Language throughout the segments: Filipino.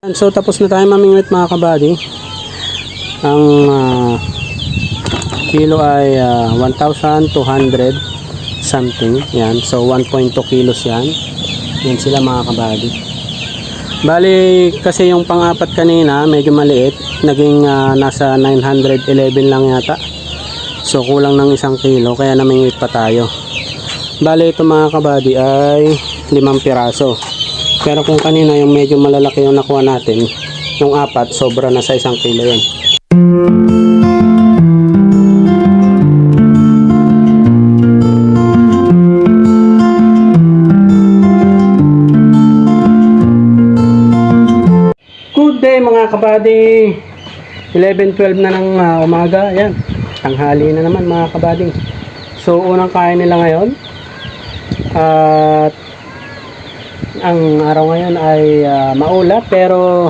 So tapos na tayo mamingwit mga kabady. Ang kilo ay 1,200 something. Yan. So 1.2 kilos yan. Yan sila mga kabady. Bali kasi yung pang-apat kanina medyo maliit. Naging nasa 911 lang yata. So kulang ng 1 kilo kaya namingwit pa tayo. Bali ito mga kabady ay 5 piraso. Pero kung kanina yung medyo malalaki yung nakuha natin, yung 4 sobra na sa 1 kilo yun. Good day mga kabady. 11-12 na ng umaga. Ayan, tanghali na naman mga kabady. So unang kain nila ngayon. At ang araw ngayon ay maulap pero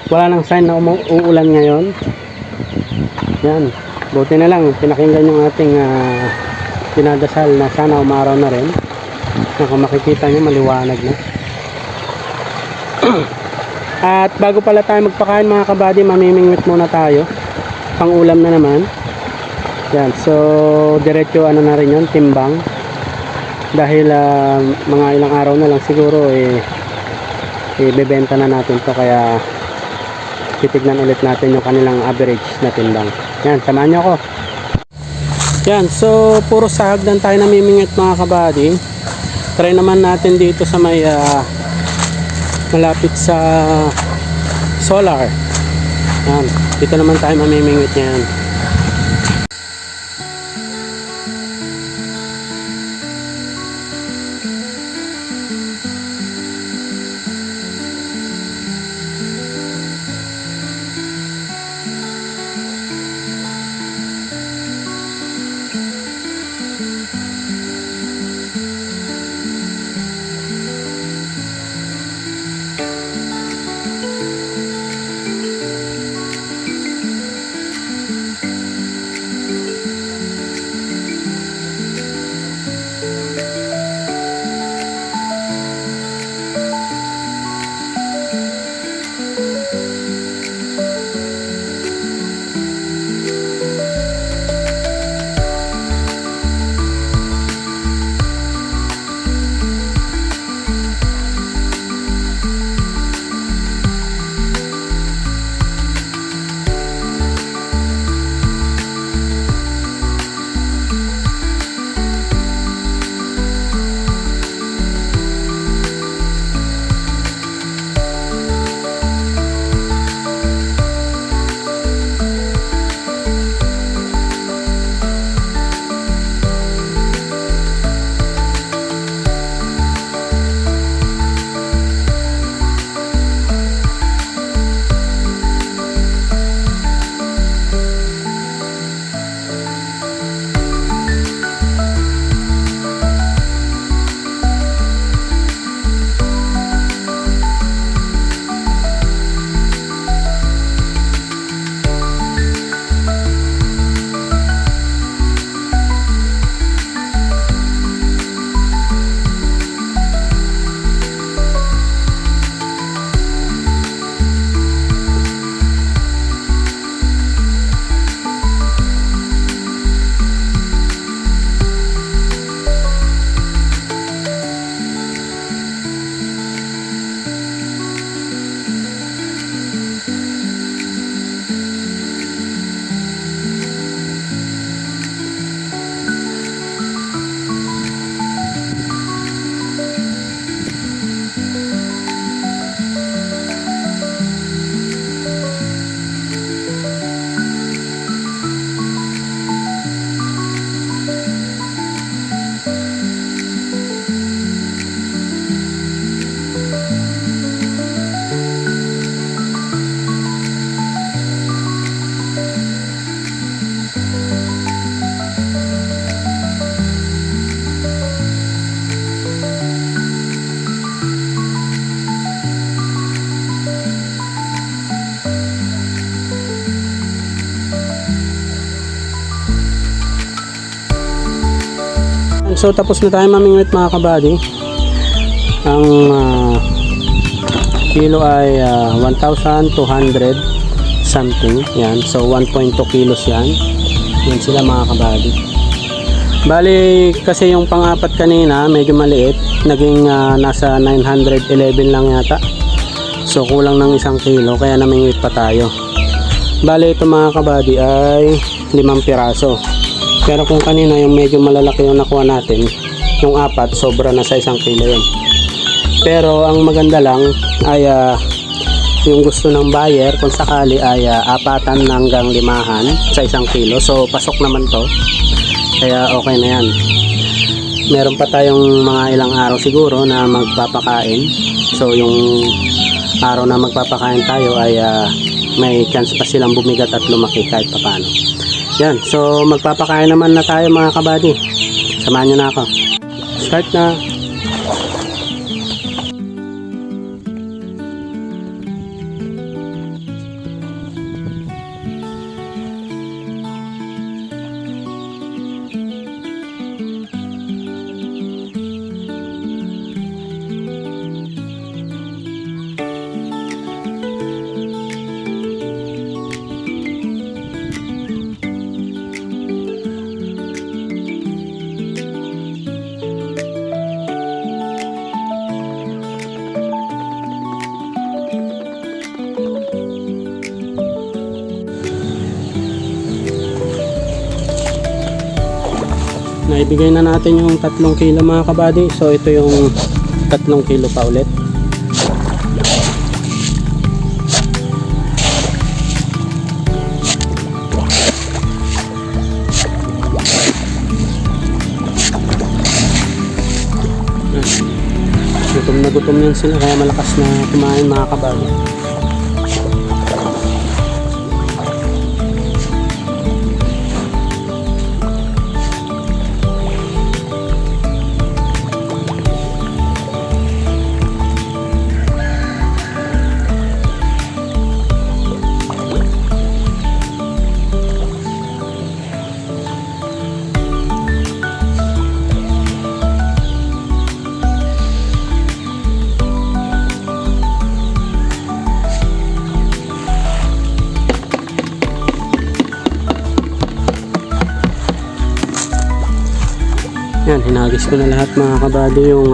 wala nang sign na uulan ngayon. Yan, buti na lang pinakinggan yung ating dinadasal na sana umaraw na rin. Kung makikita nyo maliwanag na. At bago pala tayo magpakain mga kabady, mamimingwit muna tayo. Pang ulam na naman. Yan, so diretso ano na rin yun, timbang. Dahil mga ilang araw na lang siguro ibebenta na natin to, kaya titignan ulit natin yung kanilang average na timbang. Yan, samahan nyo ako. Yan, so puro sa hagdan tayo namimingit mga kabady. Try naman natin dito sa may malapit sa solar. Yan, dito naman tayo mamimingit yan. So tapos na tayo mamingwit mga kabady. Ang kilo ay 1,200 something. Yan. So 1.2 kilos yan. Yan sila mga kabady. Bali kasi yung pang-apat kanina medyo maliit. Naging nasa 911 lang yata. So kulang ng 1 kilo kaya namingwit pa tayo. Bali ito mga kabady ay 5 piraso. Pero kung kanina yung medyo malalaki yung nakuha natin, yung 4 sobra na sa 1 kilo yun. Pero ang maganda lang ay yung gusto ng buyer kung sakali ay 4 hanggang 5 sa 1 kilo. So pasok naman to. Kaya okay na yan. Meron pa tayong mga ilang araw siguro na magpapakain. So yung araw na magpapakain tayo ay may chance pa silang bumigat at lumaki kahit paano. Yan. So magpapakain naman na tayo mga kabady. Samahan nyo na ako. Start na. Naibigay na natin yung 3 kilo mga kabady. So ito yung 3 kilo pa ulit. Gutom na gutom yan sila kaya malakas na kumain mga kabady. Yan, hinagis ko na lahat mga kabady yung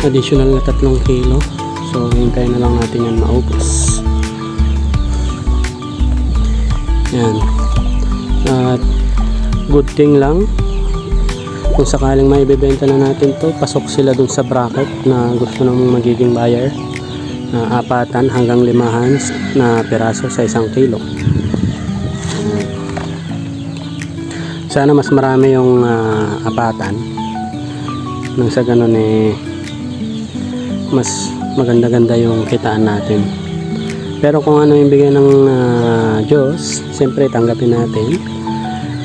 additional na 3 kilo. So hintayin na lang natin yan maubos. Yan. At good thing lang kung sakaling may ibebenta na natin to, pasok sila dun sa bracket na gusto ng magiging buyer na 4 hanggang 5 na piraso sa 1 kilo. Sana mas marami yung 4 nang sa ganun mas maganda-ganda yung kitaan natin. Pero kung ano yung bigay ng Diyos, siyempre tanggapin natin.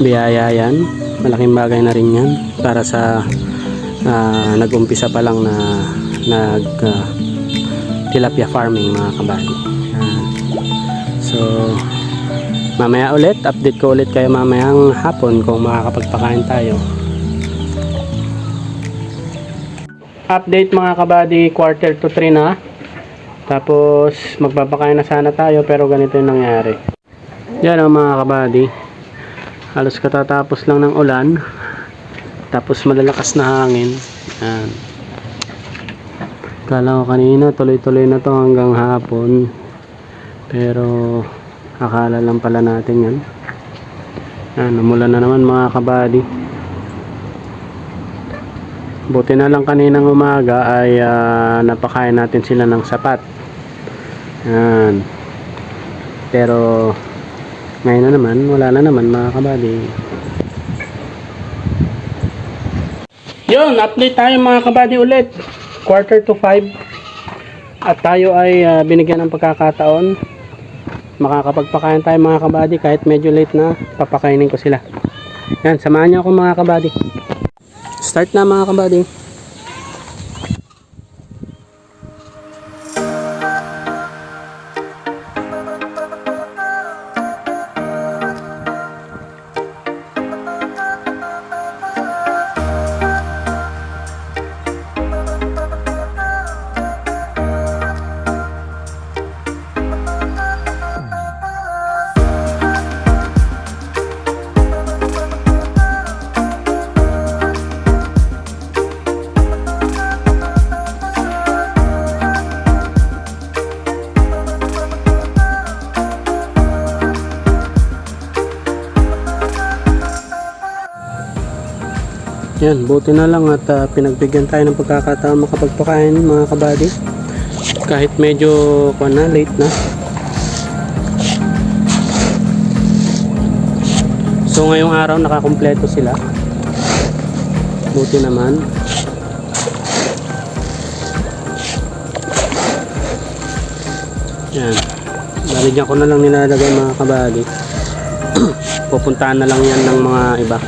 Biyaya yan, malaking bagay na rin yan para sa nag-umpisa pa lang na tilapia farming mga kabady. So mamaya ulit, update ko ulit kayo mamayang hapon kung makakapagpakain tayo. Update mga kabady, 2:45 na. Tapos magpapakain na sana tayo pero ganito yung nangyari. Yan ang mga kabady. Halos katatapos lang ng ulan. Tapos malalakas na hangin. Yan. Kala ko kanina tuloy-tuloy na to hanggang hapon. Pero akala lang pala natin yan. Umulan na naman mga kabady. Buti na lang kaninang umaga ay napakain natin sila ng sapat. Yan. Pero ngayon na naman, wala na naman mga kabady. Yun, update tayo mga kabady ulit. 4:45 at tayo ay binigyan ng pagkakataon makakapagpakain tayo mga kabady kahit medyo late na, papakainin ko sila. Yan, samahan niyo ako mga kabady. Start na mga kabady. Yan, buti na lang at pinagbigyan tayo ng pagkakataon makapagpakain mga kabady. Kahit medyo late na. So ngayong araw nakakumpleto sila. Buti naman. Yan. Baligyan ko na lang nilalagay mga kabady. Pupuntahan na lang yan ng mga iba.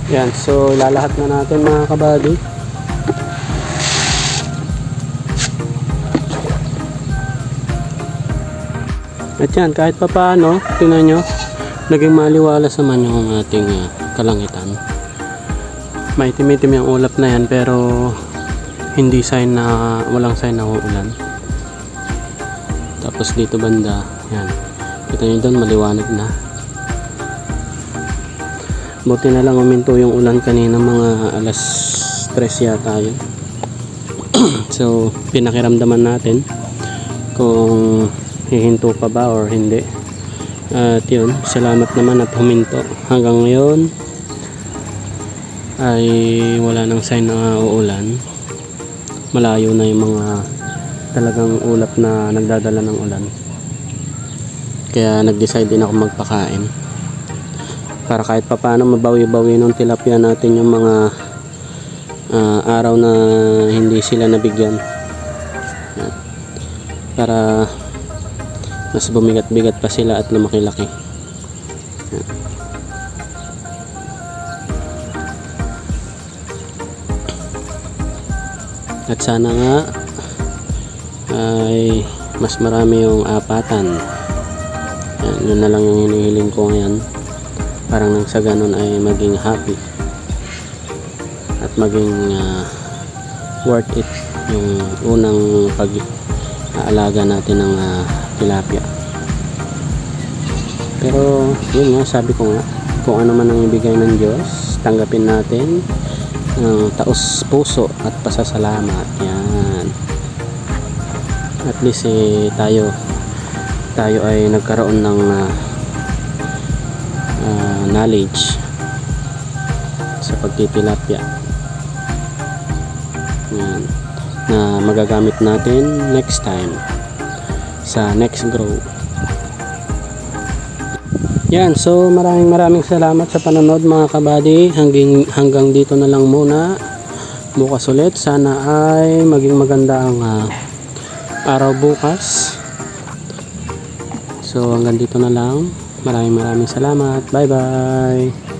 Yan, so lalahat na natin mga kabady. At yan, kahit pa paano, tingnan nyo, naging maliwalas naman yung ating kalangitan. Maitim-itim yung ulap na yan, pero hindi sign na, walang sign na uulan. Tapos dito banda, yan, kita nyo doon maliwanag na. Buti na lang uminto yung ulan kanina, mga alas 3 yata yun. So pinakiramdaman natin kung hihinto pa ba or hindi. At yun, salamat naman at huminto. Hanggang ngayon ay wala nang sign na uulan. Malayo na yung mga talagang ulap na nagdadala ng ulan. Kaya nag-decide din ako magpakain para kahit papaano mabawi-bawi ng tilapia natin yung mga araw na hindi sila nabigyan. Yan. Para mas bumigat-bigat pa sila at lumaki-laki. Yan. At sana nga ay mas marami yung apatan. Yan, yun na lang yung hinihiling ko ngayon. Parang nang sa ganun ay maging happy at maging worth it yung unang pag-aalaga natin ng tilapia. Pero yun nga, sabi ko nga, kung ano man ang ibigay ng Diyos, tanggapin natin ng taos puso at pasasalamat. Yan, at least tayo ay nagkaroon ng knowledge sa pagtitilapia. Yan, na magagamit natin next time sa next grow. Yan, so maraming salamat sa panonood mga kabady. Hanggang dito na lang muna. Bukas ulit, sana ay maging maganda ang araw bukas. So hanggang dito na lang. Maraming salamat. Bye bye.